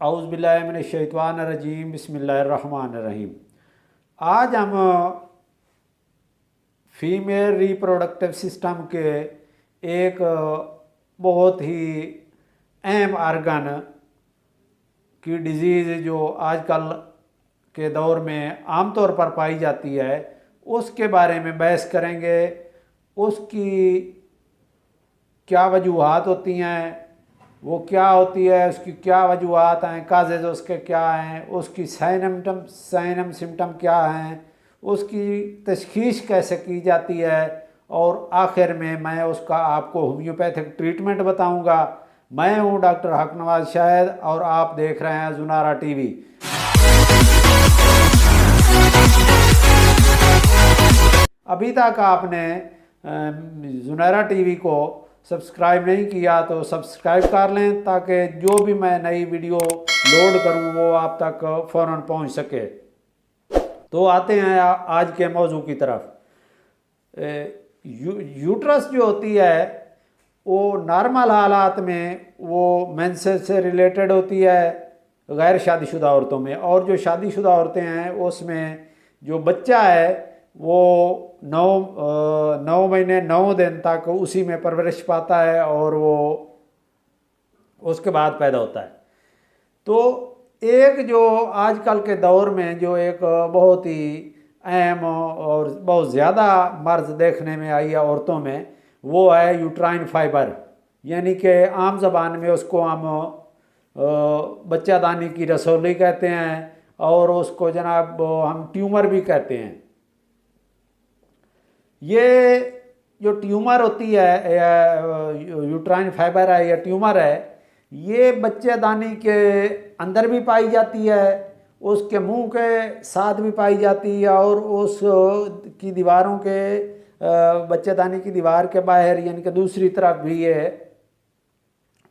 औज़ुबिल्लाहि मिनश्शैतानिर्रजीम बिस्मिल्लाहिर्रहमानिर्रहीम। आज हम फीमेल रिप्रोडक्टिव सिस्टम के एक बहुत ही अहम आर्गन की डिजीज़ जो आजकल के दौर में आमतौर पर पाई जाती है उसके बारे में बहस करेंगे। उसकी क्या वजूहात होती हैं, वो क्या होती है, उसकी क्या वजूहात हैं, काजेज़ उसके क्या हैं, उसकी साइनम सिम्टम क्या हैं, उसकी तशख़ीस कैसे की जाती है, और आखिर में मैं उसका आपको होम्योपैथिक ट्रीटमेंट बताऊंगा। मैं हूं डॉक्टर हक नवाज शाहिद और आप देख रहे हैं जुनारा टीवी। अभी तक आपने जुनारा टीवी को सब्सक्राइब नहीं किया तो सब्सक्राइब कर लें ताकि जो भी मैं नई वीडियो लोड करूं वो आप तक फ़ौरन पहुंच सके। तो आते हैं आज के मौजू की तरफ। यूट्रस जो होती है वो नॉर्मल हालात में वो मेंसेस से रिलेटेड होती है गैर शादीशुदा औरतों में, और जो शादीशुदा औरतें हैं उसमें जो बच्चा है वो 9 महीने 9 दिन तक उसी में परवरिश पाता है और वो उसके बाद पैदा होता है। तो एक जो आजकल के दौर में जो एक बहुत ही अहम और बहुत ज़्यादा मर्ज देखने में आई है औरतों में, वो है यूट्राइन फाइबर, यानी कि आम ज़बान में उसको हम बच्चादानी की रसौली कहते हैं और उसको जनाब हम ट्यूमर भी कहते हैं। ये जो ट्यूमर होती है यूट्राइन फाइबर है या ट्यूमर है, ये बच्चेदानी के अंदर भी पाई जाती है, उसके मुंह के साथ भी पाई जाती है और उस की दीवारों के बच्चेदानी की दीवार के बाहर यानी कि दूसरी तरफ भी ये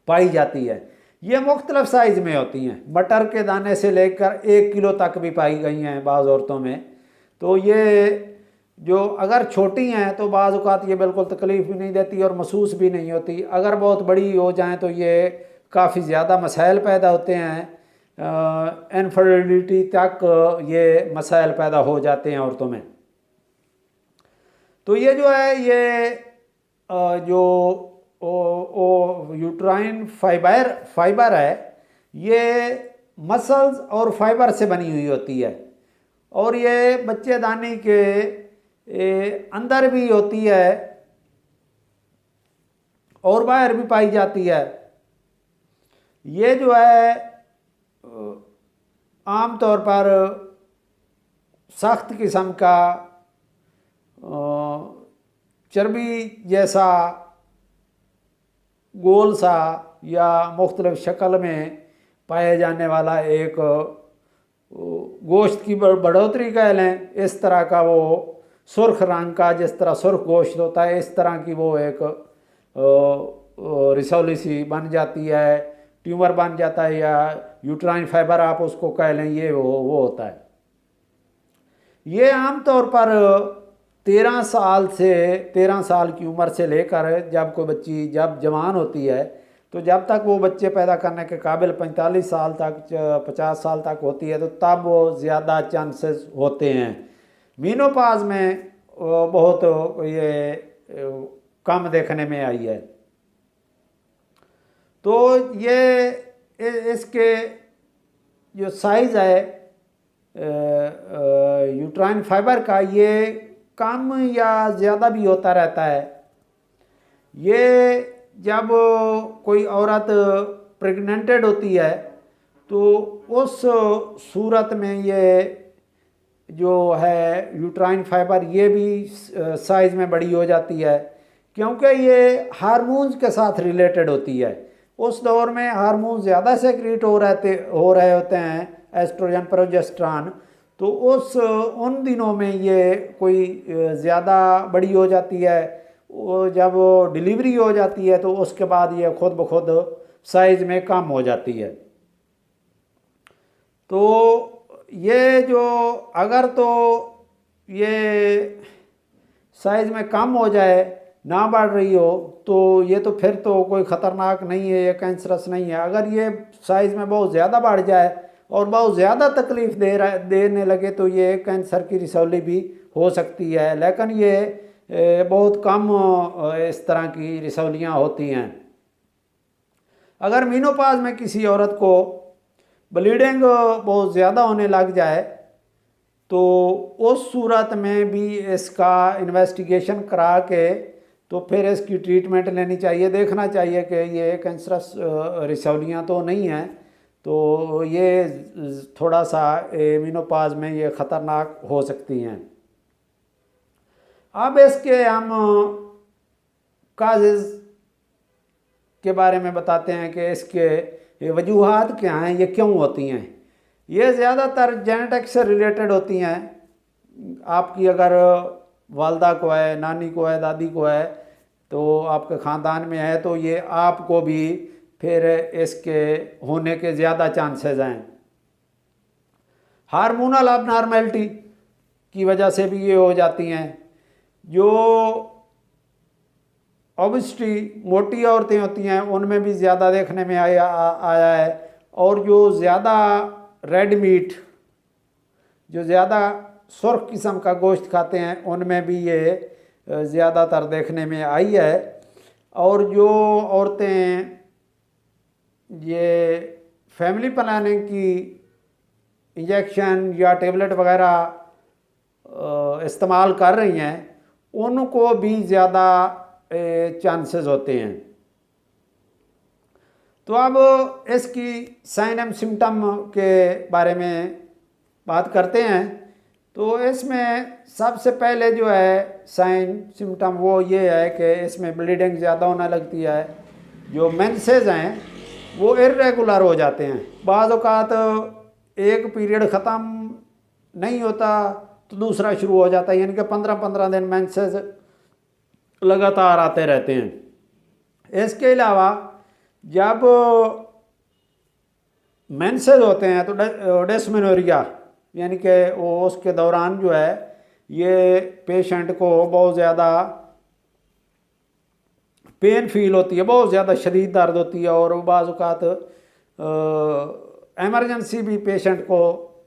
पाई जाती है। ये मुख्तलिफ साइज़ में होती हैं, मटर के दाने से लेकर 1 किलो तक भी पाई गई हैं बाज़ औरतों में। तो ये जो अगर छोटी हैं तो बाज़ औक़ात ये बिल्कुल तकलीफ़ भी नहीं देती और महसूस भी नहीं होती। अगर बहुत बड़ी हो जाएं तो ये काफ़ी ज़्यादा मसाइल पैदा होते हैं, इनफर्टिलिटी तक ये मसाइल पैदा हो जाते हैं औरतों में। तो ये जो है ये जो यूट्राइन फाइबर है ये मसल्स और फाइबर से बनी हुई होती है और ये बच्चेदानी के अंदर भी होती है और बाहर भी पाई जाती है। ये जो है आम तौर पर सख्त किस्म का चर्बी जैसा गोल सा या मुख्तलिफ शक्ल में पाए जाने वाला एक गोश्त की बढ़ोतरी कह लें, इस तरह का वो सुर्ख रंग का, जिस तरह सुर्ख गोश्त होता है इस तरह की वो एक रिसौली सी बन जाती है, ट्यूमर बन जाता है या यूट्राइन फाइबर आप उसको कह लें, ये वो होता है। ये आमतौर पर 13 साल की उम्र से लेकर जब कोई बच्ची जब जवान होती है तो जब तक वो बच्चे पैदा करने के काबिल 45 साल तक 50 साल तक होती है तो तब वो ज़्यादा चांसेस होते हैं। मीनोपाज में बहुत ये कम देखने में आई है। तो ये इसके जो साइज़ है यूट्राइन फाइबर का ये कम या ज़्यादा भी होता रहता है। ये जब कोई औरत प्रेग्नेंटेड होती है तो उस सूरत में ये जो है यूट्राइन फाइबर ये भी साइज़ में बड़ी हो जाती है, क्योंकि ये हार्मोन्स के साथ रिलेटेड होती है। उस दौर में हार्मोन ज़्यादा सेक्रेट हो रहे होते हैं, एस्ट्रोजन प्रोजेस्टेरॉन, तो उन दिनों में ये कोई ज़्यादा बड़ी हो जाती है। वो जब डिलीवरी हो जाती है तो उसके बाद ये खुद ब खुद साइज़ में कम हो जाती है। तो ये जो अगर तो ये साइज़ में कम हो जाए, ना बढ़ रही हो, तो ये तो फिर तो कोई ख़तरनाक नहीं है, ये कैंसरस नहीं है। अगर ये साइज़ में बहुत ज़्यादा बढ़ जाए और बहुत ज़्यादा तकलीफ़ देने लगे तो ये कैंसर की रिसौली भी हो सकती है। लेकिन ये बहुत कम इस तरह की रिसौलियाँ होती हैं। अगर मीनोपॉज में किसी औरत को ब्लीडिंग बहुत ज़्यादा होने लग जाए तो उस सूरत में भी इसका इन्वेस्टिगेशन करा के तो फिर इसकी ट्रीटमेंट लेनी चाहिए। देखना चाहिए कि ये कैंसरस रिसौलियाँ तो नहीं हैं, तो ये थोड़ा सा मीनोपॉज में ये ख़तरनाक हो सकती हैं। अब इसके हम काजेज़ के बारे में बताते हैं कि इसके वजूहात क्या हैं, ये क्यों होती हैं। ये ज़्यादातर जेनेटिक्स से रिलेटेड होती हैं। आपकी अगर वालदा को है, नानी को है, दादी को है, तो आपके ख़ानदान में है तो ये आपको भी फिर इसके होने के ज़्यादा चांसेस हैं। हार्मोनल अबनॉर्मेलिटी की वजह से भी ये हो जाती हैं। जो ओबेसिटी मोटी औरतें होती हैं उनमें भी ज़्यादा देखने में आया है। और जो ज़्यादा रेड मीट, जो ज़्यादा सुर्ख किस्म का गोश्त खाते हैं, उनमें भी ये ज़्यादातर देखने में आई है। और जो औरतें ये फैमिली प्लानिंग की इंजेक्शन या टेबलेट वगैरह इस्तेमाल कर रही हैं, उनको भी ज़्यादा चांसेस होते हैं। तो अब इसकी साइन एंड सिम्टम के बारे में बात करते हैं। तो इसमें सबसे पहले जो है साइन सिम्टम वो ये है कि इसमें ब्लीडिंग ज़्यादा होने लगती है। जो मेंसेस हैं वो इर्रेगुलर हो जाते हैं। बाज़ औक़ात एक पीरियड ख़त्म नहीं होता तो दूसरा शुरू हो जाता है, यानी कि 15-15 दिन मेंसेस लगातार आते रहते हैं। इसके अलावा जब मेंसेस होते हैं तो डिस्मेनोरिया, यानी कि वो उसके दौरान जो है ये पेशेंट को बहुत ज़्यादा पेन फील होती है, बहुत ज़्यादा शदीद दर्द होती है और बाज़ औक़ात एमरजेंसी भी पेशेंट को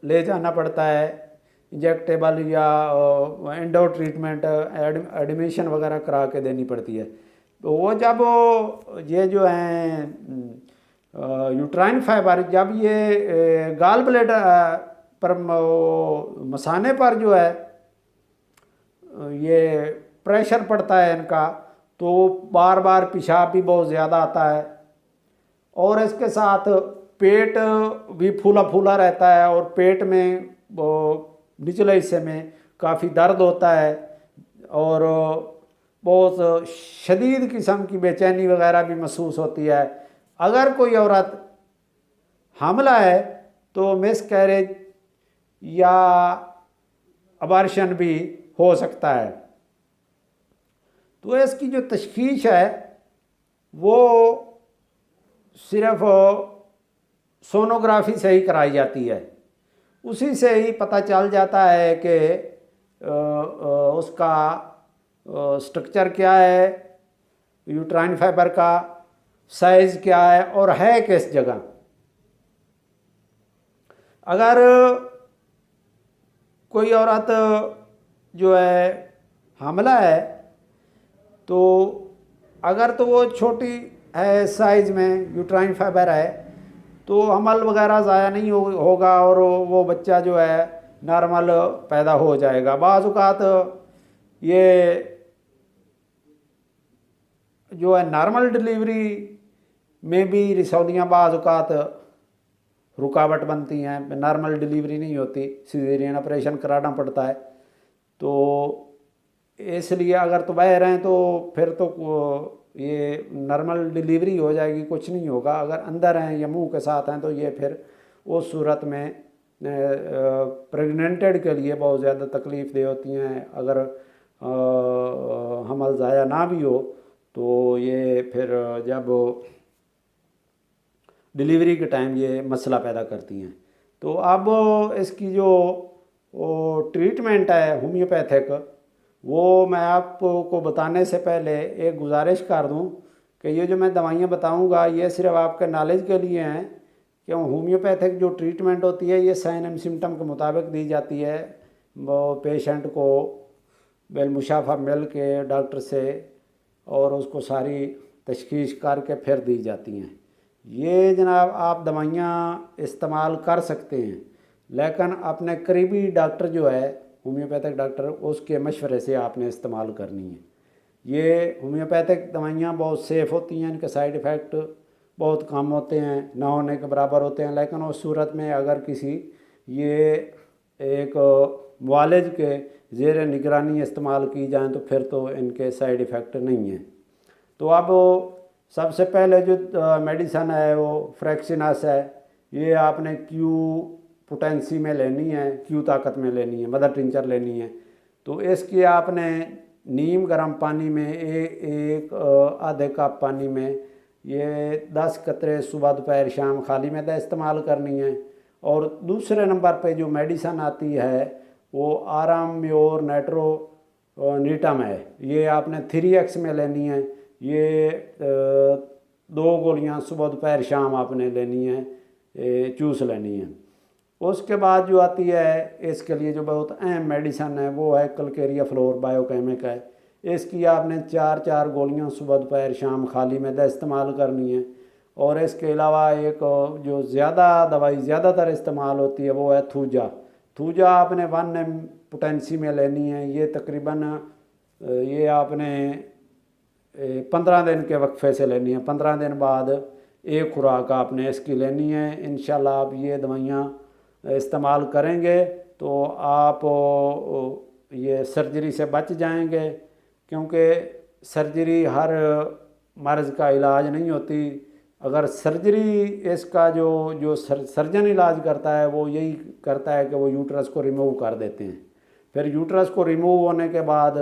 ले जाना पड़ता है, इंजेक्टेबल या एंडो ट्रीटमेंट एडमिशन वगैरह करा के देनी पड़ती है। तो वो जब ये जो हैं यूट्राइन फाइबर जब ये गाल ब्लैडर पर मसाने पर जो है ये प्रेशर पड़ता है इनका, तो बार बार पेशाब भी बहुत ज़्यादा आता है और इसके साथ पेट भी फूला फूला रहता है और पेट में निचले हिस्से में काफ़ी दर्द होता है और बहुत शदीद किस्म की बेचैनी वगैरह भी महसूस होती है। अगर कोई औरत हामला है तो मिसकैरेज या अबॉर्शन भी हो सकता है। तो इसकी जो तशख़ीस है वो सिर्फ सोनोग्राफी से ही कराई जाती है। उसी से ही पता चल जाता है कि उसका स्ट्रक्चर क्या है, यूट्राइन फाइबर का साइज़ क्या है और है किस जगह। अगर कोई औरत जो है हामला है तो अगर तो वो छोटी है साइज़ में, यूट्राइन फाइबर है, तो हमल वगैरह ज़ाया नहीं होगा और वो बच्चा जो है नॉर्मल पैदा हो जाएगा। बाज़ औक़ात ये जो है नॉर्मल डिलीवरी में भी रिसौलियाँ बाज़ औक़ात रुकावट बनती हैं, नॉर्मल डिलीवरी नहीं होती, सिजेरियन ऑपरेशन कराना पड़ता है। तो इसलिए अगर तो बह रहे हैं तो फिर तो ये नॉर्मल डिलीवरी हो जाएगी, कुछ नहीं होगा। अगर अंदर हैं या मुंह के साथ हैं तो ये फिर उस सूरत में प्रेग्नेंटेड के लिए बहुत ज़्यादा तकलीफ़ दे होती हैं। अगर हमल ज़ाया ना भी हो तो ये फिर जब डिलीवरी के टाइम ये मसला पैदा करती हैं। तो अब इसकी जो ट्रीटमेंट है होम्योपैथिक, वो मैं आपको बताने से पहले एक गुजारिश कर दूं कि ये जो मैं दवाइयाँ बताऊंगा ये सिर्फ आपके नॉलेज के लिए हैं। क्यों होम्योपैथिक जो ट्रीटमेंट होती है ये साइन एंड सिम्टम के मुताबिक दी जाती है। वो पेशेंट को बेलमुशाफा मिल के डॉक्टर से और उसको सारी तशखीस करके फिर दी जाती हैं। ये जनाब आप दवाइयाँ इस्तेमाल कर सकते हैं, लेकिन अपने करीबी डॉक्टर जो है होम्योपैथिक डॉक्टर उसके मशवरे से आपने इस्तेमाल करनी है। ये होम्योपैथिक दवाइयाँ बहुत सेफ़ होती हैं, इनके साइड इफ़ेक्ट बहुत कम होते हैं, ना होने के बराबर होते हैं। लेकिन उस सूरत में अगर किसी ये एक मुआलिज के ज़ेर निगरानी इस्तेमाल की जाए तो फिर तो इनके साइड इफ़ेक्ट नहीं हैं। तो अब सबसे पहले जो मेडिसन है वो फ्रैक्सिनास है। ये आपने क्यू पोटेंसी में लेनी है, क्यू ताकत में लेनी है, मदर टिंचर लेनी है। तो इसकी आपने नीम गर्म पानी में एक आधे कप पानी में ये 10 कतरे सुबह दोपहर शाम खाली मैदा इस्तेमाल करनी है। और दूसरे नंबर पे जो मेडिसन आती है वो आराम म्योर नेट्रो नीटम है। ये आपने 3x में लेनी है। ये 2 गोलियां सुबह दोपहर शाम आपने लेनी है, चूस लेनी है। उसके बाद जो आती है इसके लिए जो बहुत अहम मेडिसन है वो है कलकेरिया फ्लोर बायोकेमिक है। इसकी आपने 4 गोलियां सुबह दोपहर शाम खाली मैदा इस्तेमाल करनी है। और इसके अलावा एक जो दवाई ज़्यादातर इस्तेमाल होती है वो है थूजा। थूजा आपने 1 पोटेंसी में लेनी है। ये तकरीबन ये आपने 15 दिन के वक्फे से लेनी है। 15 दिन बाद एक खुराक आपने इसकी लेनी है। इंशाल्लाह आप ये दवाइयाँ इस्तेमाल करेंगे तो आप ये सर्जरी से बच जाएंगे, क्योंकि सर्जरी हर मर्ज़ का इलाज नहीं होती। अगर सर्जरी इसका जो सर्जन इलाज करता है वो यही करता है कि वो यूट्रस को रिमूव कर देते हैं। फिर यूट्रस को रिमूव होने के बाद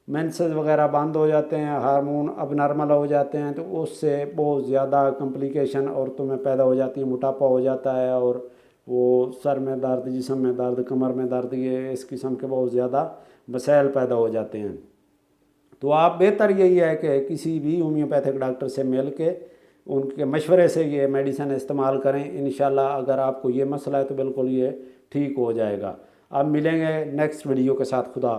मेंसेस वगैरह बंद हो जाते हैं, हार्मोन अब नॉर्मल हो जाते हैं, तो उससे बहुत ज़्यादा कॉम्प्लिकेशन औरतों में पैदा हो जाती है। मोटापा हो जाता है और वो सर में दर्द, जिस्म में दर्द, कमर में दर्द, ये इस किस्म के बहुत ज़्यादा मसाइल पैदा हो जाते हैं। तो आप बेहतर यही है कि किसी भी होम्योपैथिक डॉक्टर से मिल के उनके मशवरे से ये मेडिसिन इस्तेमाल करें। इंशाल्लाह अगर आपको ये मसला है तो बिल्कुल ये ठीक हो जाएगा। अब मिलेंगे नेक्स्ट वीडियो के साथ। खुदा।